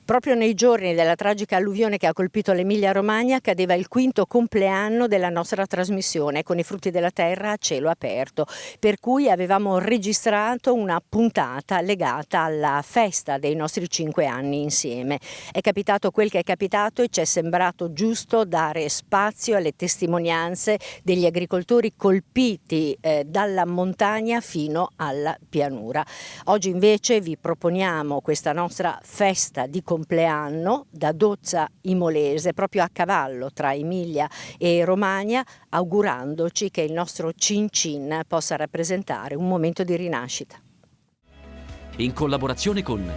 Proprio nei giorni della tragica alluvione che ha colpito l'Emilia-Romagna cadeva il quinto compleanno della nostra trasmissione con i frutti della terra a cielo aperto, per cui avevamo registrato una puntata legata alla festa dei nostri 5 anni insieme. È capitato quel che è capitato e ci è sembrato giusto dare spazio alle testimonianze degli agricoltori colpiti dalla montagna fino alla pianura. Oggi invece vi proponiamo questa nostra festa di compleanno da Dozza Imolese, proprio a cavallo tra Emilia e Romagna, augurandoci che il nostro Cin Cin possa rappresentare un momento di rinascita. In collaborazione con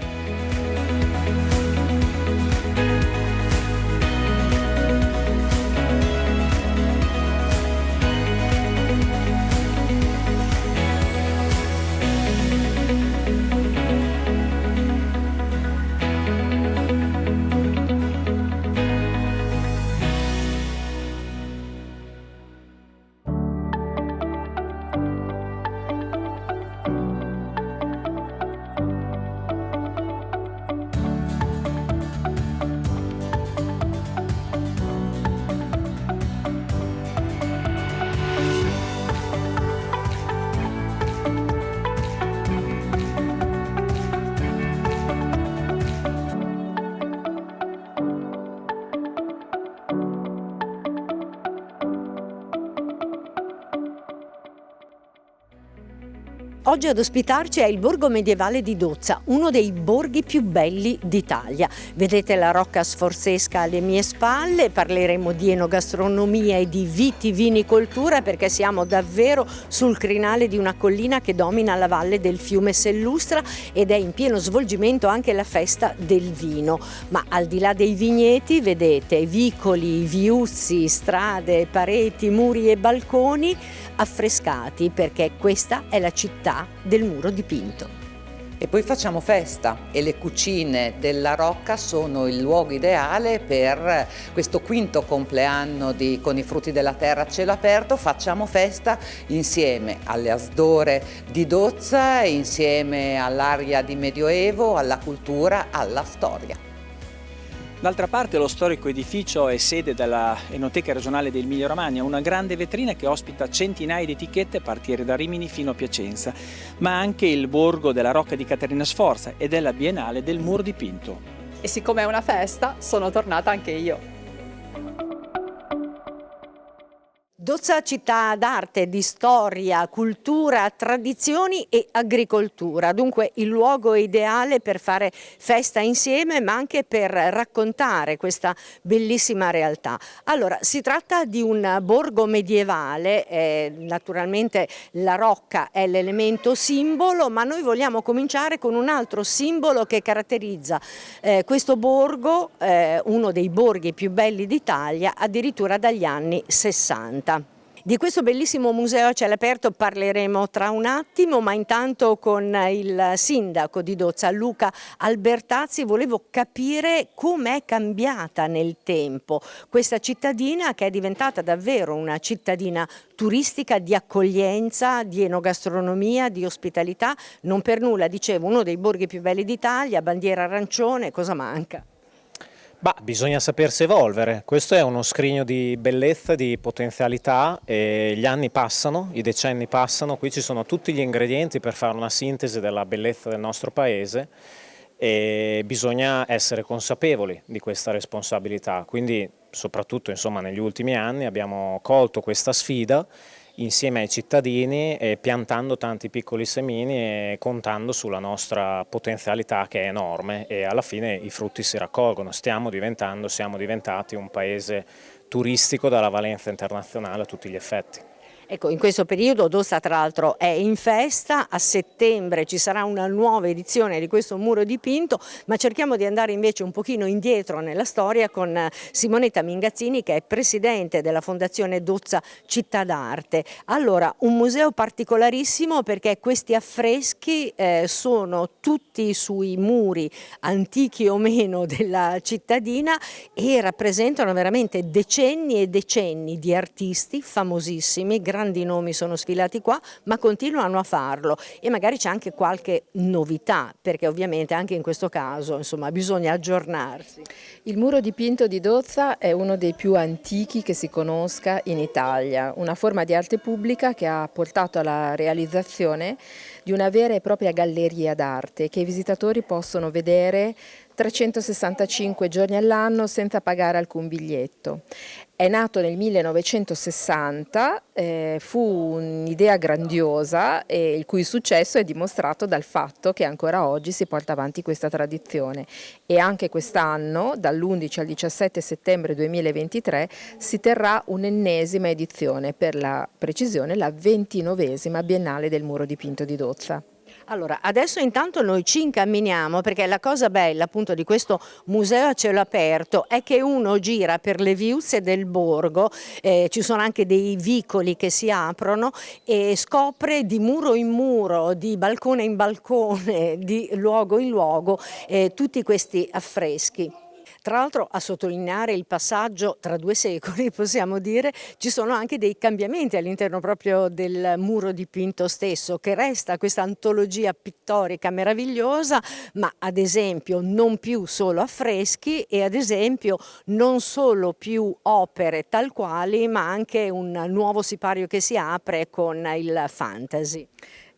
Oggi ad ospitarci è il borgo medievale di Dozza, uno dei borghi più belli d'Italia. Vedete la rocca sforzesca alle mie spalle, parleremo di enogastronomia e di vitivinicoltura perché siamo davvero sul crinale di una collina che domina la valle del fiume Sellustra ed è in pieno svolgimento anche la festa del vino. Ma al di là dei vigneti vedete vicoli, viuzzi, strade, pareti, muri e balconi affrescati perché questa è la città del muro dipinto. E poi facciamo festa e le cucine della Rocca sono il luogo ideale per questo quinto compleanno con i frutti della terra a cielo aperto. Facciamo festa insieme alle Asdore di Dozza, insieme all'aria di Medioevo, alla cultura, alla storia. D'altra parte lo storico edificio è sede della Enoteca regionale dell'Emilia Romagna, una grande vetrina che ospita centinaia di etichette a partire da Rimini fino a Piacenza, ma anche il borgo della Rocca di Caterina Sforza e della Biennale del Muro dipinto. E siccome è una festa, sono tornata anche io. Dozza città d'arte, di storia, cultura, tradizioni e agricoltura, dunque il luogo ideale per fare festa insieme ma anche per raccontare questa bellissima realtà. Allora, si tratta di un borgo medievale, naturalmente la rocca è l'elemento simbolo, ma noi vogliamo cominciare con un altro simbolo che caratterizza questo borgo, uno dei borghi più belli d'Italia, addirittura dagli anni 60. Di questo bellissimo museo a cielo aperto parleremo tra un attimo, ma intanto con il sindaco di Dozza, Luca Albertazzi, volevo capire com'è cambiata nel tempo questa cittadina che è diventata davvero una cittadina turistica di accoglienza, di enogastronomia, di ospitalità, non per nulla, dicevo, uno dei borghi più belli d'Italia, bandiera arancione, cosa manca? Bisogna sapersi evolvere, questo è uno scrigno di bellezza, di potenzialità e gli anni passano, i decenni passano, qui ci sono tutti gli ingredienti per fare una sintesi della bellezza del nostro paese e bisogna essere consapevoli di questa responsabilità, quindi soprattutto negli ultimi anni abbiamo colto questa sfida insieme ai cittadini e piantando tanti piccoli semini e contando sulla nostra potenzialità che è enorme e alla fine i frutti si raccolgono, siamo diventati un paese turistico dalla valenza internazionale a tutti gli effetti. Ecco, in questo periodo Dozza tra l'altro è in festa, a settembre ci sarà una nuova edizione di questo muro dipinto, ma cerchiamo di andare invece un pochino indietro nella storia con Simonetta Mingazzini che è presidente della Fondazione Dozza Città d'Arte. Allora, un museo particolarissimo perché questi affreschi sono tutti sui muri antichi o meno della cittadina e rappresentano veramente decenni e decenni di artisti famosissimi, grandissimi, grandi nomi sono sfilati qua, ma continuano a farlo e magari c'è anche qualche novità, perché ovviamente anche in questo caso insomma bisogna aggiornarsi. Il muro dipinto di Dozza è uno dei più antichi che si conosca in Italia, una forma di arte pubblica che ha portato alla realizzazione di una vera e propria galleria d'arte che i visitatori possono vedere 365 giorni all'anno senza pagare alcun biglietto. È nato nel 1960, fu un'idea grandiosa e il cui successo è dimostrato dal fatto che ancora oggi si porta avanti questa tradizione e anche quest'anno, dall'11 al 17 settembre 2023, si terrà un'ennesima edizione, per la precisione la 29esima Biennale del Muro dipinto di Dozza. Allora, adesso intanto noi ci incamminiamo perché la cosa bella appunto di questo museo a cielo aperto è che uno gira per le viuzze del borgo, ci sono anche dei vicoli che si aprono e scopre di muro in muro, di balcone in balcone, di luogo in luogo tutti questi affreschi. Tra l'altro, a sottolineare il passaggio tra due secoli, possiamo dire, ci sono anche dei cambiamenti all'interno proprio del muro dipinto stesso, che resta questa antologia pittorica meravigliosa, ma ad esempio non più solo affreschi e ad esempio non solo più opere tal quali, ma anche un nuovo sipario che si apre con il fantasy.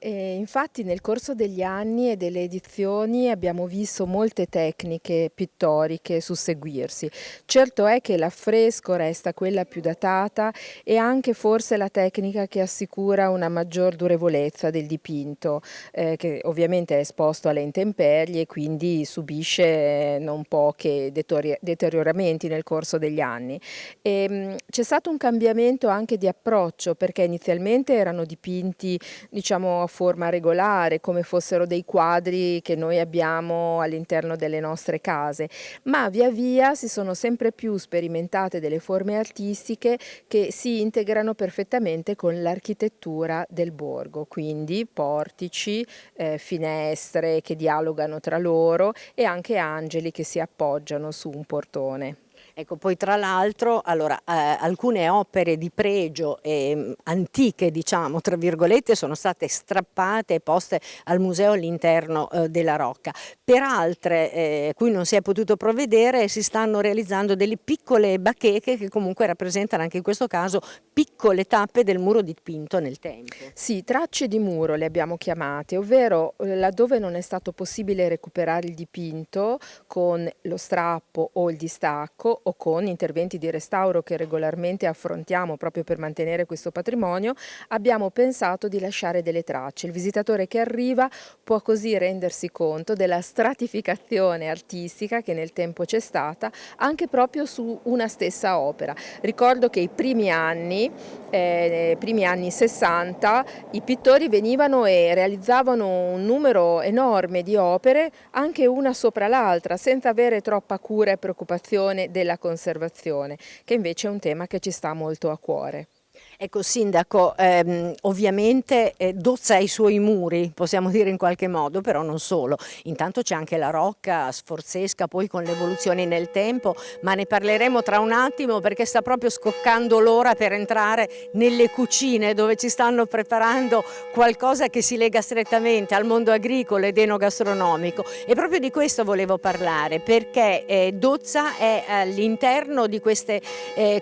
E infatti nel corso degli anni e delle edizioni abbiamo visto molte tecniche pittoriche susseguirsi. Certo è che l'affresco resta quella più datata e anche forse la tecnica che assicura una maggior durevolezza del dipinto, che ovviamente è esposto alle intemperie e quindi subisce non pochi deterioramenti nel corso degli anni. C'è stato un cambiamento anche di approccio, perché inizialmente erano dipinti, diciamo, a forma regolare, come fossero dei quadri che noi abbiamo all'interno delle nostre case, ma via via si sono sempre più sperimentate delle forme artistiche che si integrano perfettamente con l'architettura del borgo, quindi portici, finestre che dialogano tra loro e anche angeli che si appoggiano su un portone. Ecco, poi tra l'altro, allora, alcune opere di pregio antiche, diciamo, tra virgolette, sono state strappate e poste al museo all'interno della Rocca. Per altre, cui non si è potuto provvedere, si stanno realizzando delle piccole bacheche che comunque rappresentano anche in questo caso piccole tappe del muro dipinto nel tempo. Sì, tracce di muro le abbiamo chiamate, ovvero laddove non è stato possibile recuperare il dipinto con lo strappo o il distacco o con interventi di restauro che regolarmente affrontiamo proprio per mantenere questo patrimonio, abbiamo pensato di lasciare delle tracce. Il visitatore che arriva può così rendersi conto della stratificazione artistica che nel tempo c'è stata anche proprio su una stessa opera. Ricordo che i primi anni 60, i pittori venivano e realizzavano un numero enorme di opere, anche una sopra l'altra, senza avere troppa cura e preoccupazione della conservazione, che invece è un tema che ci sta molto a cuore. Ecco Sindaco, ovviamente Dozza ha i suoi muri, possiamo dire in qualche modo, però non solo. Intanto c'è anche la Rocca sforzesca poi con le evoluzioni nel tempo, ma ne parleremo tra un attimo perché sta proprio scoccando l'ora per entrare nelle cucine dove ci stanno preparando qualcosa che si lega strettamente al mondo agricolo ed enogastronomico. E proprio di questo volevo parlare, perché Dozza è all'interno di queste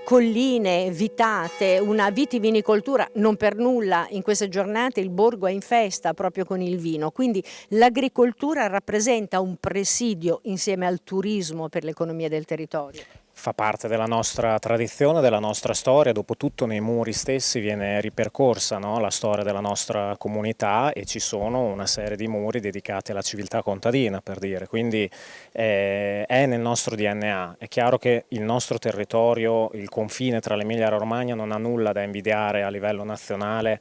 colline vitate, una vitivinicoltura, non per nulla in queste giornate il borgo è in festa proprio con il vino, quindi l'agricoltura rappresenta un presidio insieme al turismo per l'economia del territorio. Fa parte della nostra tradizione, della nostra storia, dopotutto nei muri stessi viene ripercorsa, no, la storia della nostra comunità e ci sono una serie di muri dedicati alla civiltà contadina, per dire, quindi è nel nostro DNA. È chiaro che il nostro territorio, il confine tra l'Emilia e la Romagna non ha nulla da invidiare a livello nazionale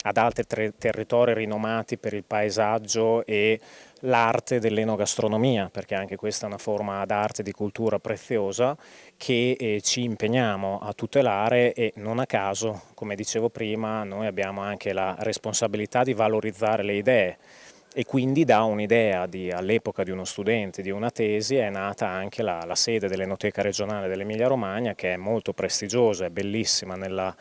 ad altri territori rinomati per il paesaggio e l'arte dell'enogastronomia, perché anche questa è una forma d'arte di cultura preziosa che ci impegniamo a tutelare e non a caso, come dicevo prima, noi abbiamo anche la responsabilità di valorizzare le idee e quindi da un'idea all'epoca di uno studente, di una tesi, è nata anche la sede dell'Enoteca regionale dell'Emilia Romagna, che è molto prestigiosa, è bellissima nella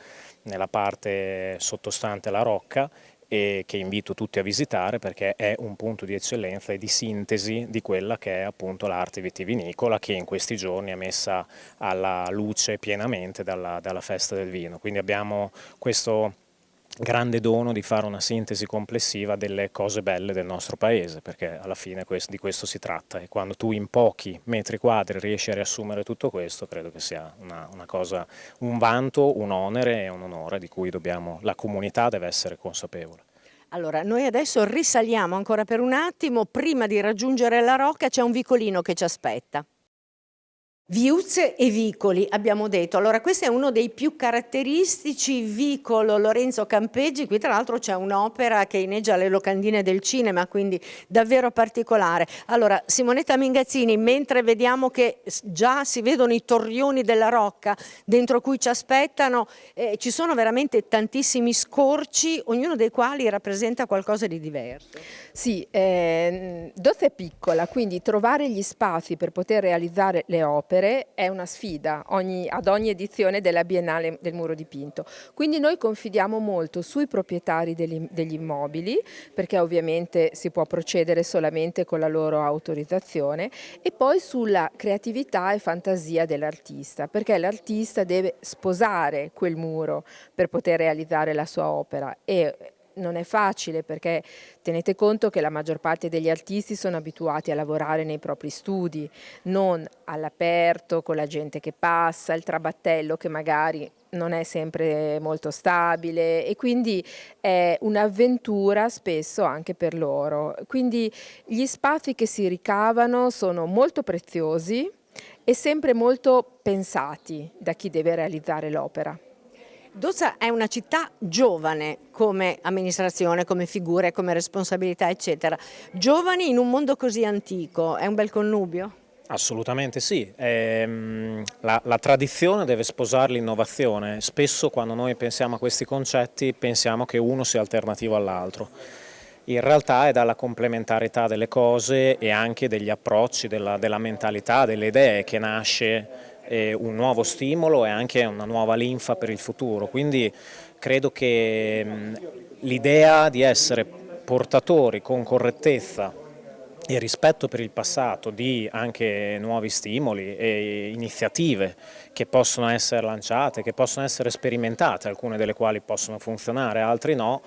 nella parte sottostante la Rocca, e che invito tutti a visitare perché è un punto di eccellenza e di sintesi di quella che è appunto l'arte vitivinicola, che in questi giorni è messa alla luce pienamente dalla festa del vino. Quindi abbiamo questo grande dono di fare una sintesi complessiva delle cose belle del nostro paese, perché alla fine di questo si tratta, e quando tu in pochi metri quadri riesci a riassumere tutto questo, credo che sia una cosa, un vanto, un onere e un onore di cui la comunità deve essere consapevole. Allora, noi adesso risaliamo ancora per un attimo, prima di raggiungere la Rocca c'è un vicolino che ci aspetta. Viuzze e vicoli, abbiamo detto. Allora, questo è uno dei più caratteristici, vicolo Lorenzo Campeggi. Qui tra l'altro c'è un'opera che inneggia alle locandine del cinema, quindi davvero particolare. Allora, Simonetta Mingazzini, mentre vediamo che già si vedono i torrioni della Rocca dentro cui ci aspettano, ci sono veramente tantissimi scorci, ognuno dei quali rappresenta qualcosa di diverso. Sì, Dozza è piccola, quindi trovare gli spazi per poter realizzare le opere è una sfida ad ogni edizione della Biennale del Muro Dipinto. Quindi noi confidiamo molto sui proprietari degli immobili, perché ovviamente si può procedere solamente con la loro autorizzazione, e poi sulla creatività e fantasia dell'artista, perché l'artista deve sposare quel muro per poter realizzare la sua opera. E non è facile, perché tenete conto che la maggior parte degli artisti sono abituati a lavorare nei propri studi, non all'aperto con la gente che passa, il trabattello che magari non è sempre molto stabile, e quindi è un'avventura spesso anche per loro. Quindi gli spazi che si ricavano sono molto preziosi e sempre molto pensati da chi deve realizzare l'opera. Dozza è una città giovane come amministrazione, come figure, come responsabilità, eccetera. Giovani in un mondo così antico, è un bel connubio? Assolutamente sì, la tradizione deve sposare l'innovazione. Spesso quando noi pensiamo a questi concetti pensiamo che uno sia alternativo all'altro. In realtà è dalla complementarietà delle cose e anche degli approcci, della mentalità, delle idee che nasce un nuovo stimolo e anche una nuova linfa per il futuro. Quindi credo che l'idea di essere portatori con correttezza e rispetto per il passato di anche nuovi stimoli e iniziative che possono essere lanciate, che possono essere sperimentate, alcune delle quali possono funzionare, altre no,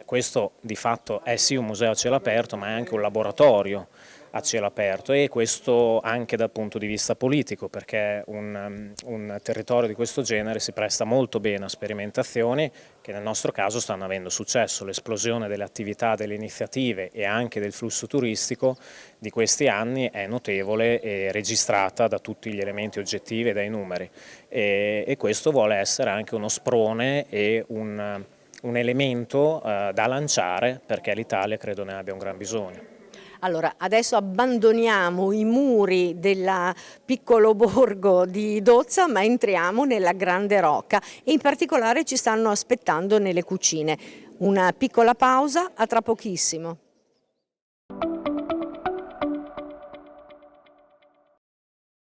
questo di fatto è sì un museo a cielo aperto, ma è anche un laboratorio a cielo aperto, e questo anche dal punto di vista politico, perché un territorio di questo genere si presta molto bene a sperimentazioni che nel nostro caso stanno avendo successo. L'esplosione delle attività, delle iniziative e anche del flusso turistico di questi anni è notevole e registrata da tutti gli elementi oggettivi e dai numeri, e questo vuole essere anche uno sprone e un elemento da lanciare, perché l'Italia credo ne abbia un gran bisogno. Allora, adesso abbandoniamo i muri del piccolo borgo di Dozza, ma entriamo nella Grande Rocca e in particolare ci stanno aspettando nelle cucine. Una piccola pausa, a tra pochissimo.